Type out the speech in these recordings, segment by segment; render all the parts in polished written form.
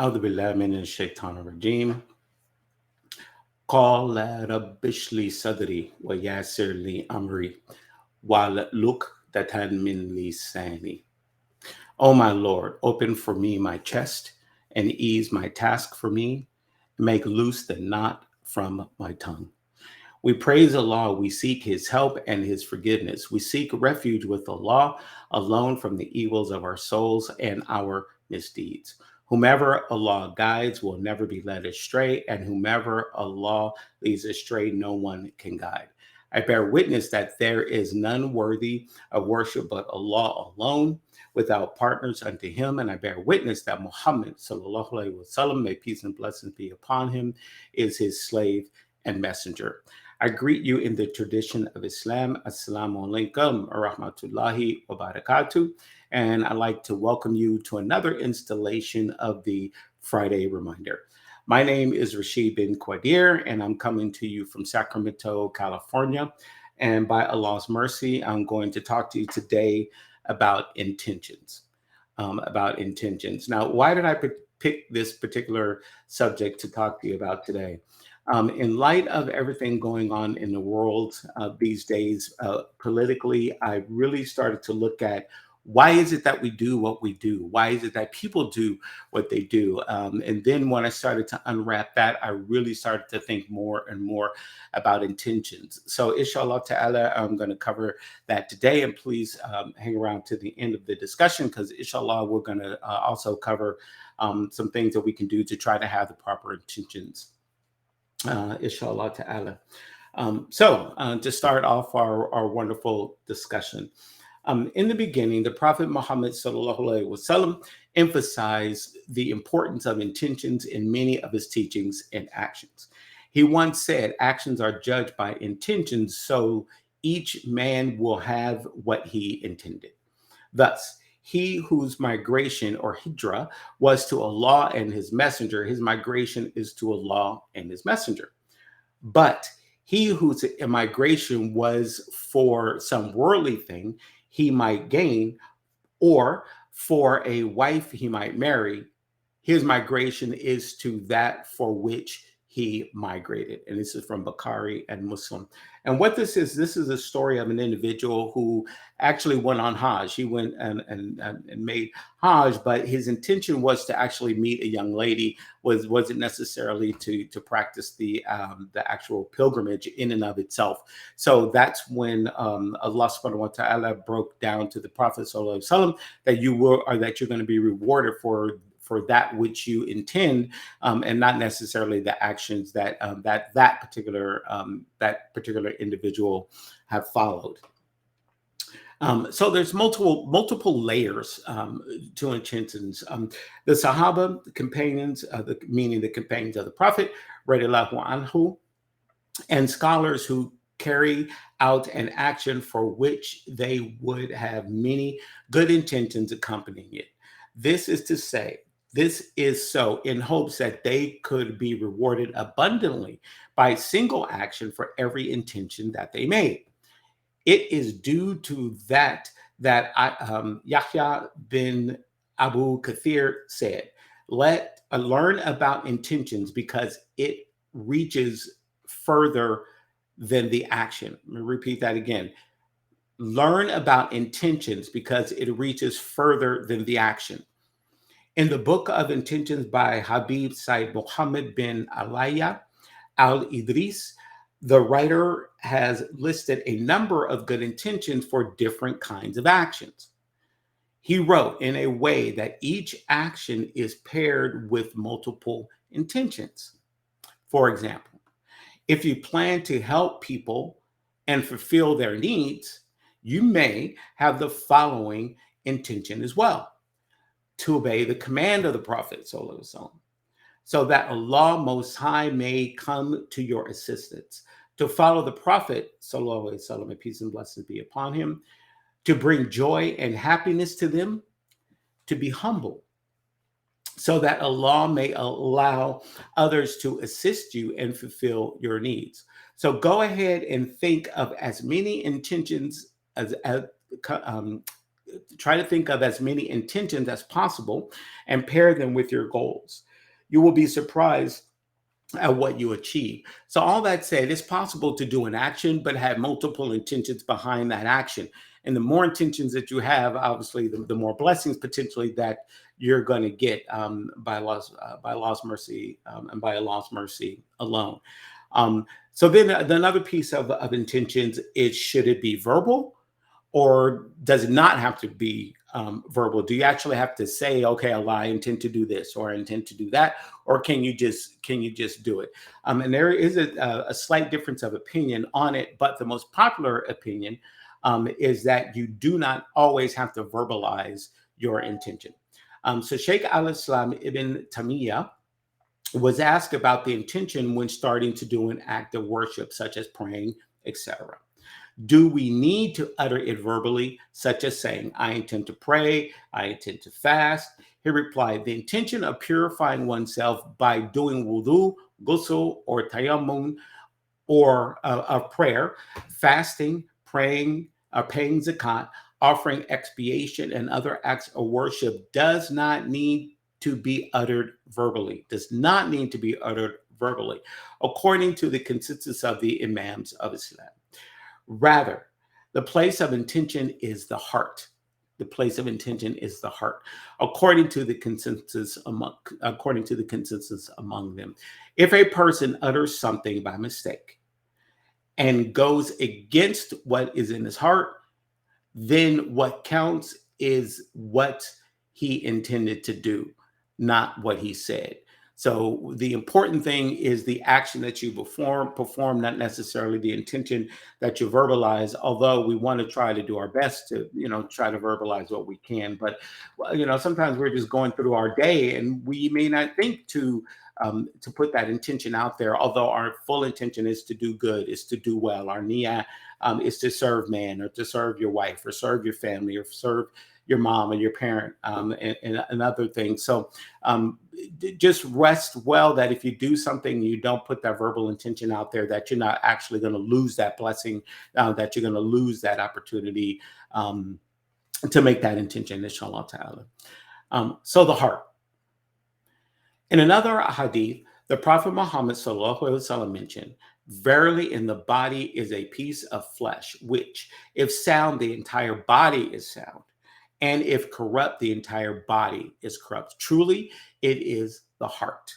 أعوذ بالله من الشيطان الرجيم. قال رب اشرح لي صدري ويسر لي أمري واحلل عقدة من لساني. O my Lord, open for me my chest and ease my task for me, make loose the knot from my tongue. We praise Allah, we seek His help and His forgiveness. We seek refuge with Allah alone from the evils of our souls and our misdeeds. Whomever Allah guides will never be led astray, and whomever Allah leads astray, no one can guide. I bear witness that there is none worthy of worship but Allah alone, without partners unto Him. And I bear witness that Muhammad, sallallahu alaihi wasallam, may peace and blessings be upon him, is His slave and messenger. I greet you in the tradition of Islam. Assalamu alaikum wa rahmatullahi wa barakatuh. And I'd like to welcome you to another installation of the Friday Reminder. My name is Rashid bin Qadir, and I'm coming to you from Sacramento, California. And by Allah's mercy, I'm going to talk to you today about intentions. Now, why did I pick this particular subject to talk to you about today? In light of everything going on in the world these days, politically, I really started to look at why is it that we do what we do? Why is it that people do what they do? And then when I started to unwrap that, I really started to think more and more about intentions. So inshallah ta'ala, I'm going to cover that today. And please hang around to the end of the discussion because inshallah, we're going to also cover some things that we can do to try to have the proper intentions. Inshallah ta'ala. So to start off our wonderful discussion, in the beginning, the Prophet Muhammad sallallahu alaihi wasallam emphasized the importance of intentions in many of his teachings and actions. He once said, actions are judged by intentions, so each man will have what he intended. Thus, he whose migration or hijrah was to Allah and his messenger, his migration is to Allah and his messenger. But he whose migration was for some worldly thing he might gain, or for a wife he might marry, his migration is to that for which he migrated. And this is from Bukhari and Muslim. And what this is a story of an individual who actually went on Hajj. He went and made Hajj, but his intention was to actually meet a young lady, wasn't necessarily to practice the actual pilgrimage in and of itself. So that's when Allah subhanahu wa ta'ala broke down to the Prophet sallallahu alaihi wasallam that you're going to be rewarded for that which you intend, and not necessarily the actions that that particular individual have followed. So there's multiple layers to intentions. The Sahaba, the companions, meaning the companions of the Prophet, radiallahu anhu, and scholars who carry out an action for which they would have many good intentions accompanying it. This is to say, this is so in hopes that they could be rewarded abundantly by single action for every intention that they made. It is due to that Yahya bin Abu Kathir said, learn about intentions because it reaches further than the action. Let me repeat that again. Learn about intentions because it reaches further than the action. In the Book of Intentions by Habib Said Muhammad bin Alaya al-Idris, the writer has listed a number of good intentions for different kinds of actions. He wrote in a way that each action is paired with multiple intentions. For example, if you plan to help people and fulfill their needs, you may have the following intention as well: to obey the command of the Prophet so that Allah Most High may come to your assistance, to follow the Prophet and peace and blessings be upon him, to bring joy and happiness to them, to be humble, so that Allah may allow others to assist you and fulfill your needs. So go ahead and think of as many intentions try to think of as many intentions as possible and pair them with your goals. you will be surprised at what you achieve. So, all that said, it's possible to do an action, but have multiple intentions behind that action. And the more intentions that you have, obviously, the more blessings potentially that you're going to get by Allah's mercy, and by Allah's mercy alone. So then another piece of intentions is, should it be verbal, or does it not have to be verbal? Do you actually have to say, okay, Allah, I intend to do this, or I intend to do that, or can you just do it? And there is a slight difference of opinion on it, but the most popular opinion is that you do not always have to verbalize your intention. So Sheikh al-Islam ibn Taymiyyah was asked about the intention when starting to do an act of worship, such as praying, etc. Do we need to utter it verbally, such as saying, I intend to pray, I intend to fast? He replied, the intention of purifying oneself by doing wudu, ghusl, or tayammum, or of prayer, fasting, praying, paying zakat, offering expiation, and other acts of worship does not need to be uttered verbally, does not need to be uttered verbally, according to the consensus of the Imams of Islam. Rather, the place of intention is the heart. The place of intention is the heart, according to the consensus among them. If a person utters something by mistake and goes against what is in his heart, then what counts is what he intended to do, not what he said. So the important thing is the action that you perform, not necessarily the intention that you verbalize, although we want to try to do our best to, try to verbalize what we can. But, sometimes we're just going through our day and we may not think to put that intention out there, although our full intention is to do good, is to do well. Our niyyah is to serve man, or to serve your wife, or serve your family, or serve your mom and your parent, and other things. So just rest well that if you do something, you don't put that verbal intention out there, that you're not actually going to lose that blessing, that you're going to lose that opportunity to make that intention, inshallah ta'ala. So the heart. In another hadith, the Prophet Muhammad sallallahu alaihi wasallam mentioned, verily in the body is a piece of flesh, which if sound, the entire body is sound. And if corrupt, the entire body is corrupt. Truly, it is the heart.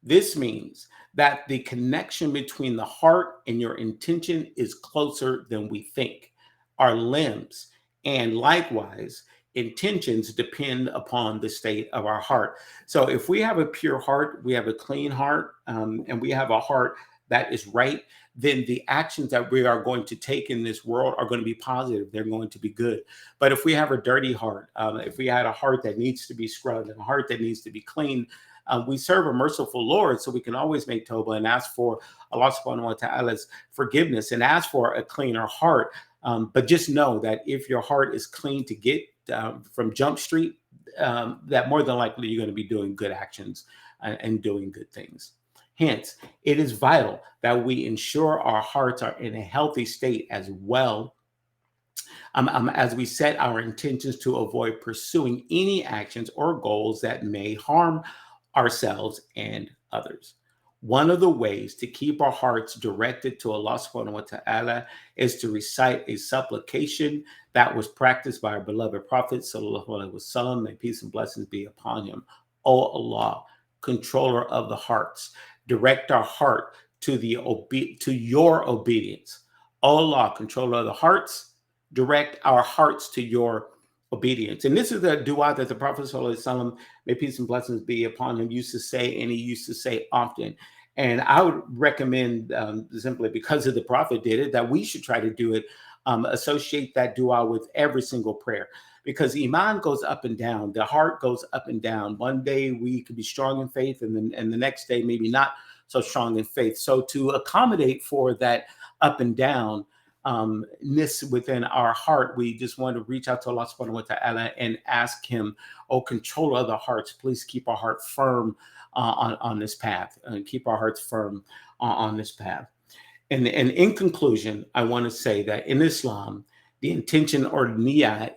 This means that the connection between the heart and your intention is closer than we think. Our limbs and likewise, intentions depend upon the state of our heart. So if we have a pure heart, we have a clean heart, and we have a heart that is right, then the actions that we are going to take in this world are going to be positive. They're going to be good. But if we have a dirty heart, if we had a heart that needs to be scrubbed and a heart that needs to be cleaned, we serve a merciful Lord, so we can always make tawbah and ask for Allah subhanahu wa ta'ala's forgiveness and ask for a cleaner heart. But just know that if your heart is clean to get from Jump Street, that more than likely you're going to be doing good actions and doing good things. Hence, it is vital that we ensure our hearts are in a healthy state as well, as we set our intentions to avoid pursuing any actions or goals that may harm ourselves and others. One of the ways to keep our hearts directed to Allah subhanahu wa ta'ala is to recite a supplication that was practiced by our beloved Prophet sallallahu alaihi wasallam, may peace and blessings be upon him. O Allah, controller of the hearts, direct our heart to your obedience. O Allah, controller of the hearts, direct our hearts to your obedience. And this is the dua that the Prophet sallallahu alaihi wasallam, may peace and blessings be upon him, used to say, and he used to say often. And I would recommend, simply because of the Prophet did it, that we should try to do it, associate that dua with every single prayer, because Iman goes up and down. The heart goes up and down. One day we could be strong in faith, and the next day maybe not so strong in faith. So to accommodate for that up and down ness within our heart, we just want to reach out to Allah subhanahu wa ta'ala and ask him, oh, controller of the hearts, please keep our heart firm on this path, and keep our hearts firm on this path. And in conclusion, I want to say that in Islam, the intention or niyyah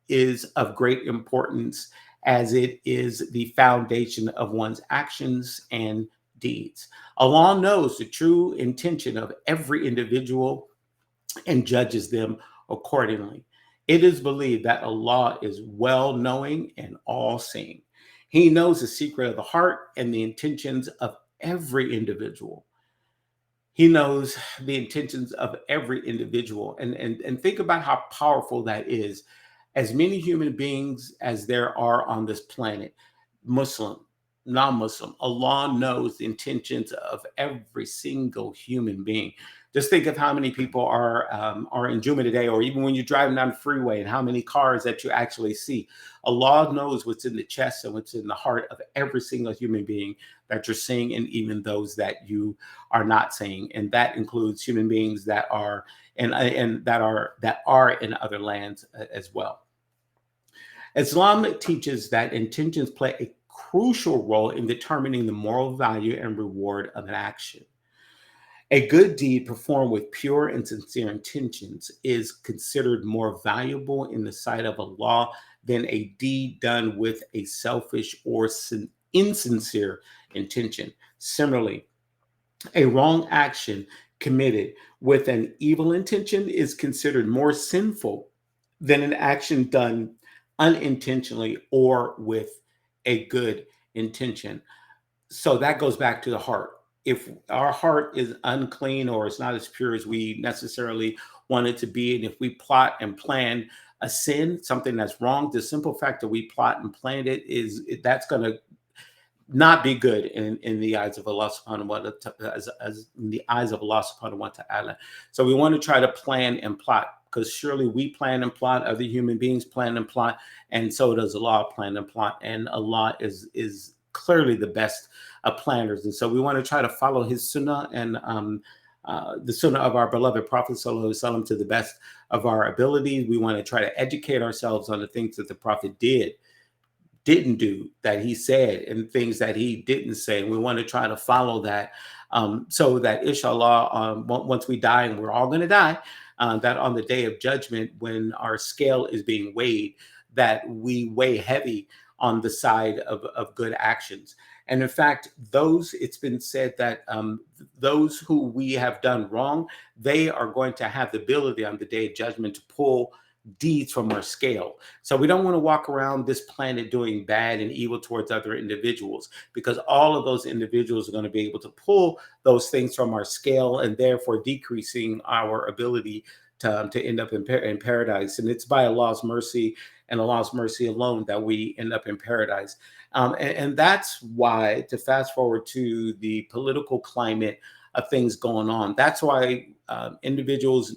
is of great importance as it is the foundation of one's actions and deeds. Allah knows the true intention of every individual and judges them accordingly. It is believed that Allah is well knowing and all seeing. He knows the secret of the heart and the intentions of every individual. He knows the intentions of every individual. And think about how powerful that is. As many human beings as there are on this planet, Muslim, non-Muslim, Allah knows the intentions of every single human being. Just think of how many people are in Juma today, or even when you're driving down the freeway, and how many cars that you actually see. Allah knows what's in the chest and what's in the heart of every single human being that you're seeing, and even those that you are not seeing, and that includes human beings that are and that are in other lands as well. Islam teaches that intentions play a crucial role in determining the moral value and reward of an action. A good deed performed with pure and sincere intentions is considered more valuable in the sight of Allah than a deed done with a selfish or insincere intention. Similarly, a wrong action committed with an evil intention is considered more sinful than an action done unintentionally or with a good intention. So that goes back to the heart. If our heart is unclean or it's not as pure as we necessarily want it to be, and if we plot and plan a sin, something that's wrong, the simple fact that we plot and plan it that's going to not be good in the eyes of Allah subhanahu wa ta'ala, as in the eyes of Allah subhanahu wa ta'ala. So we want to try to plan and plot, because surely we plan and plot, other human beings plan and plot, and so does Allah plan and plot. And Allah is clearly the best of planners. And so we want to try to follow his sunnah and the sunnah of our beloved Prophet sallallahu alaihi wasallam to the best of our abilities. We want to try to educate ourselves on the things that the Prophet didn't do, that he said, and things that he didn't say. And we want to try to follow that, so that inshallah, once we die, and we're all going to die, that on the day of judgment, when our scale is being weighed, that we weigh heavy on the side of good actions. And in fact, it's been said that those who we have done wrong, they are going to have the ability on the day of judgment to pull deeds from our scale. So we don't want to walk around this planet doing bad and evil towards other individuals, because all of those individuals are going to be able to pull those things from our scale, and therefore decreasing our ability to end up in paradise. And it's by Allah's mercy and Allah's mercy alone that we end up in paradise. And that's why, to fast forward to the political climate of things going on, that's why individuals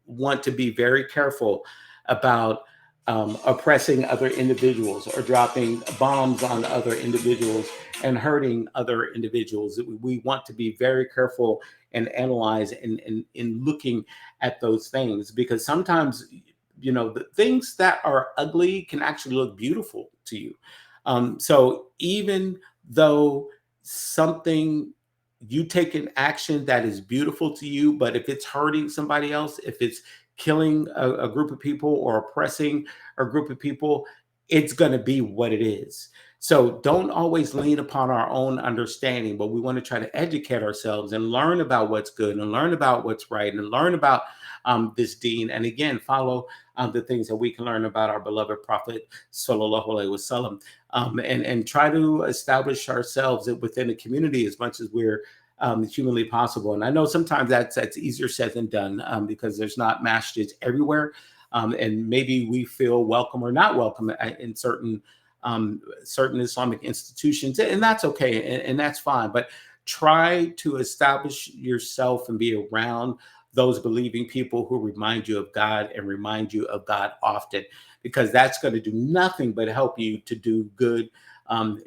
want to be very careful about oppressing other individuals or dropping bombs on other individuals and hurting other individuals. We want to be very careful and analyze in looking at those things, because sometimes, the things that are ugly can actually look beautiful to you. So even though something, you take an action that is beautiful to you, but if it's hurting somebody else, if it's killing a group of people or oppressing a group of people, it's going to be what it is. So don't always lean upon our own understanding, but we want to try to educate ourselves and learn about what's good and learn about what's right and learn about this deen. And again, follow the things that we can learn about our beloved Prophet sallallahu alaihi wasallam, and try to establish ourselves within the community as much as we're humanly possible. And I know sometimes that's easier said than done, because there's not masjids everywhere, and maybe we feel welcome or not welcome in certain Islamic institutions, and that's okay, and that's fine. But try to establish yourself and be around those believing people who remind you of God and remind you of God often, because that's going to do nothing but help you to do good, and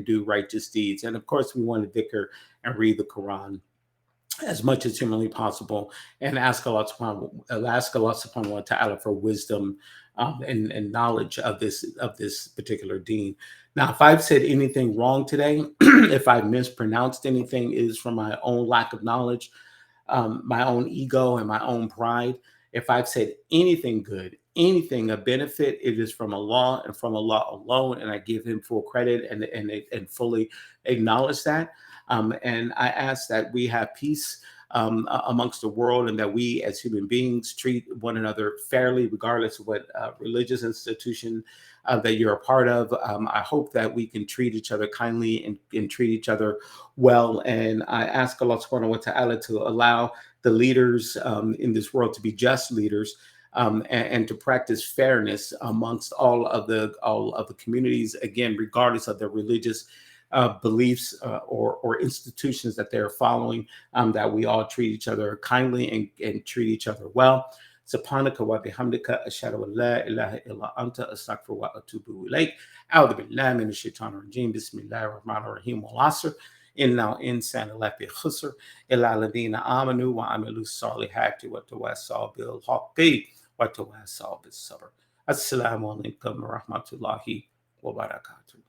do righteous deeds. And of course, we want to dhikr and read the Quran as much as humanly possible, and ask Allah subhanahu wa ta'ala for wisdom, and knowledge of this particular deen. Now, if I've said anything wrong today, if I've mispronounced anything, it is from my own lack of knowledge, my own ego and my own pride. If I've said anything good, anything a benefit, it is from Allah and from Allah alone, and I give Him full credit and fully acknowledge that. And I ask that we have peace amongst the world, and that we as human beings treat one another fairly, regardless of what religious institution that you're a part of. I hope that we can treat each other kindly and treat each other well. And I ask Allah subhanahu wa ta'ala to allow the leaders in this world to be just leaders, and to practice fairness amongst all of the communities, again, regardless of their religious beliefs or institutions that they're following, that we all treat each other kindly and treat each other well. سبحانك وبحمدك أشهد أن لا إله إلا أنت أستغفر وأتوب إليك. أعوذ بالله من الشيطان الرجيم. بسم الله الرحمن الرحيم. والعصر إن الإنسان لفي خسر إلا الذين آمنوا وعملوا الصالحات وتواصوا بالحق وتواصوا بالصبر. السلام عليكم ورحمة الله وبركاته.